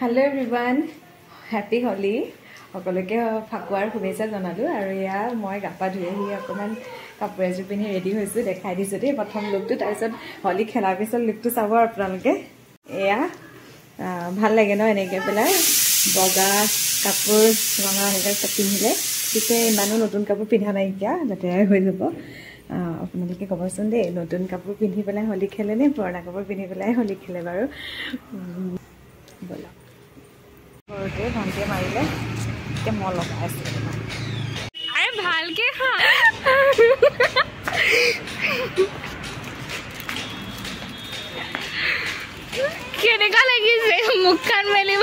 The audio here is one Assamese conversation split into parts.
Hello everyone, happy Holi. সকলোকে ফাকুৱাৰ শুভেচ্ছা জনালো আৰু ইয়া মই গাপা ধুই আহি অকমান কাপোৰ এযোৰ পিন্ধি ৰেডি হৈছো দেখাই দিছো দেই প্ৰথম লুকটো তাৰপিছত হলি খেলাৰ পিছত লুকটো চাব আপোনালোকে এয়া ভাল লাগে ন এনেকে পেলাই বগা কাপোৰ ৰঙা এনেকে পিন্ধিলে পিছে ইমানো নতুন কাপোৰ পিন্ধা নাই কিয়া লেতেৰা হৈ যাব আপোনালোকে কবচোন দেই নতুন কাপোৰ পিন্ধি পেলাই হলি খেলে নে পুৰণা কাপোৰ পিন্ধি পেলাই হলি খেলে বাৰু বলা ওকে ভন্তে মাৰিলে কে মল লগাই আছে আরে ভালকে খা কেনেকা লাগিছে মুখখান মেলিব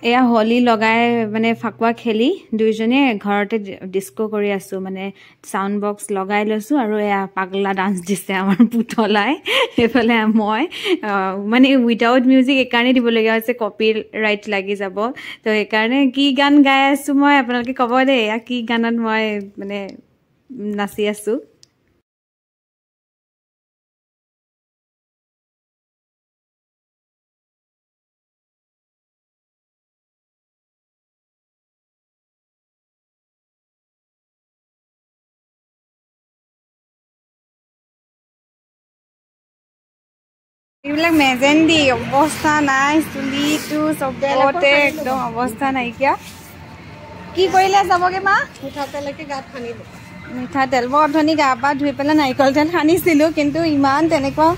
এয়া হলি লগাই মানে ফাকুয়া খেলি দুইজনে ঘৰতে ডিস্কো কৰি আছো মানে সাউন্ড বক্স লগাই লৈছো আৰু এয়া পাগলা ডান্স দিছে আমাৰ পুতলাই এফালে মই মানে উইদাউট মিউজিক একাৰণে দিব লগা আছে কপিৰাইট লাগি যাব তো একাৰণে কি গান গাই আছো মই আপোনালোকে কব দে এয়া কি গানত মই মানে নাচি আছো এইবিলাক মেজেন্ডি অৱস্থা নাই চুলিটো চবতে একদম অৱস্থা নাইকিয়া কি কৰিলে যাবগে মা মিঠাতেলকে গাত খানিলো মিঠাতেল বৰধনি গা পা ধুই পেলাই নাৰিকল তেল সানিছিলো কিন্তু ইমান তেনেকুৱা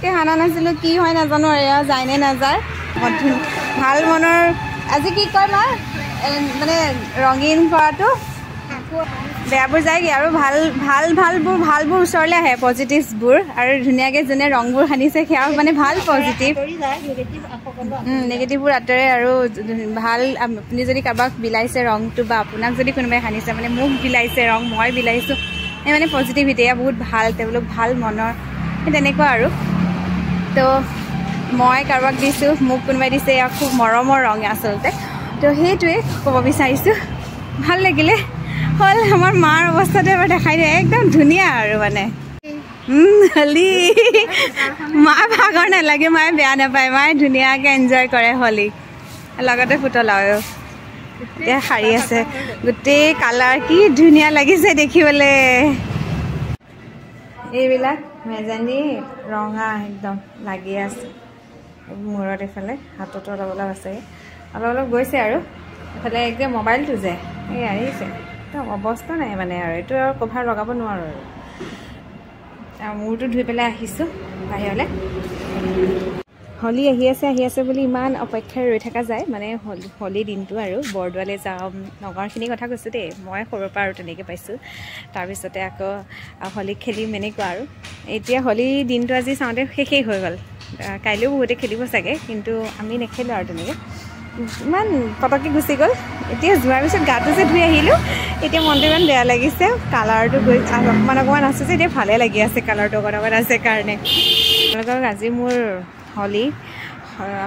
সানা নাছিলো কি হয় নাজানো এয়া যায় নে নাযায় ভাল মনৰ আজি কি কয় মা মানে ৰঙীন কৰাটো বেয়াবোৰ যায়গে আৰু ভালবোৰ ওচৰলৈ আহে পজিটিভছবোৰ আৰু ধুনীয়াকৈ যোনে ৰংবোৰ সানিছে সেয়াও মানে ভাল পজিটিভ নেগেটিভবোৰ আঁতৰে আৰু ভাল আপুনি যদি কাৰোবাক বিলাইছে ৰংটো বা আপোনাক যদি কোনোবাই সানিছে মানে মোক বিলাইছে ৰং মই বিলাইছোঁ এই মানে পজিটিভিটি এয়া বহুত ভাল তেওঁলোক ভাল মনৰ সেই তেনেকুৱা আৰু তো মই কাৰোবাক দিছোঁ মোক কোনোবাই দিছে এয়া খুব মৰমৰ ৰং আচলতে তো সেইটোৱে ক'ব বিচাৰিছোঁ ভাল লাগিলে হল আমাৰ মাৰ অৱস্থাটো এবাৰ দেখাই দিয়ে একদম ধুনীয়া আৰু মানে হলি মা ভাগৰ নালাগে মায়ে বেয়া নাপায় মায়ে ধুনীয়াকৈ এনজয় কৰে হলি লগতে পুতলাও এতিয়া শাৰী আছে গোটেই কালাৰ কি ধুনীয়া লাগিছে দেখিবলৈ এইবিলাক মেজেন্ডি ৰঙা একদম লাগি আছে মূৰত এইফালে হাতত অলপ অলপ আছে অলপ গৈছে আৰু এইফালে একদম মোবাইলটো যে এই আহিছে অৱস্থা নাই মানে আৰু এইটো আৰু কভাৰ লগাব নোৱাৰো আৰু মূৰটো ধুই পেলাই আহিছোঁ বাহিৰলৈ হলি আহি আছে বুলি ইমান অপেক্ষাৰে ৰৈ থকা যায় মানে হলি দিনটো আৰু বৰদোৱালৈ যাম নগাঁৱৰখিনি কথা কৈছোঁ দেই মই সৰুৰ পৰা আৰু তেনেকৈ পাইছোঁ তাৰপিছতে আকৌ হলি খেলিম এনেকুৱা আৰু এতিয়া হলি দিনটো আজি চাওঁতে শেষেই হৈ গ'ল কাইলৈও বহুতে খেলিব চাগে কিন্তু আমি নেখেলোঁ আৰু তেনেকৈ ইমান পটককৈ গুচি গ'ল এতিয়া যোৱাৰ পিছত গাটো যে ধুই আহিলোঁ এতিয়া মনটো ইমান বেয়া লাগিছে কালাৰটো গৈ অকণমান আছে যে এতিয়া ভালে লাগি আছে কালাৰটো অকণমান আছে কাৰণে আপোনালোকক আজি মোৰ হলি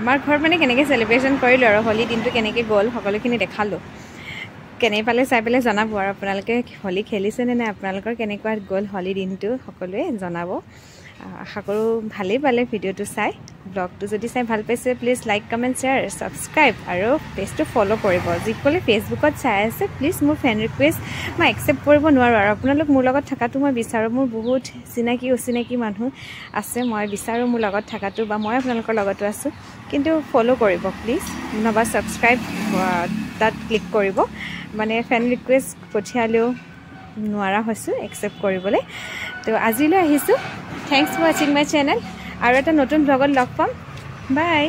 আমাৰ ঘৰত মানে কেনেকৈ চেলিব্ৰেশ্যন কৰিলোঁ আৰু হলি দিনটো কেনেকৈ গ'ল সকলোখিনি দেখালোঁ কেনে পালে চাই পেলাই জনাব আৰু আপোনালোকে হলি খেলিছেনে নাই আপোনালোকৰ কেনেকুৱা গ'ল হলি দিনটো সকলোৱে জনাব আশা কৰোঁ ভালেই পালে ভিডিঅ'টো চাই ব্লগটো যদি চাই ভাল পাইছে please like comment share subscribe আৰু পেজটো ফ'ল' কৰিব যিসকলে ফেচবুকত চাই আছে প্লিজ মোৰ ফ্ৰেণ্ড ৰিকুৱেষ্ট মই একচেপ্ট কৰিব নোৱাৰোঁ আৰু আপোনালোক মোৰ লগত থকাটো মই বিচাৰোঁ মোৰ বহুত চিনাকি অচিনাকি মানুহ আছে মই বিচাৰোঁ মোৰ লগত থকাটো বা মই আপোনালোকৰ লগতো আছোঁ কিন্তু ফ'ল' কৰিব প্লিজ নহবা ছাবস্ক্ৰাইব তাত ক্লিক কৰিব মানে ফ্ৰেণ্ড ৰিকুৱেষ্ট পঠিয়ালেও নোৱাৰা হৈছোঁ একচেপ্ট কৰিবলৈ তো আজিলৈ আহিছোঁ থেংকছ ফৰ ৱাচিং মাই চেনেল আৰু এটা নতুন ব্লগত লগ পাম বাই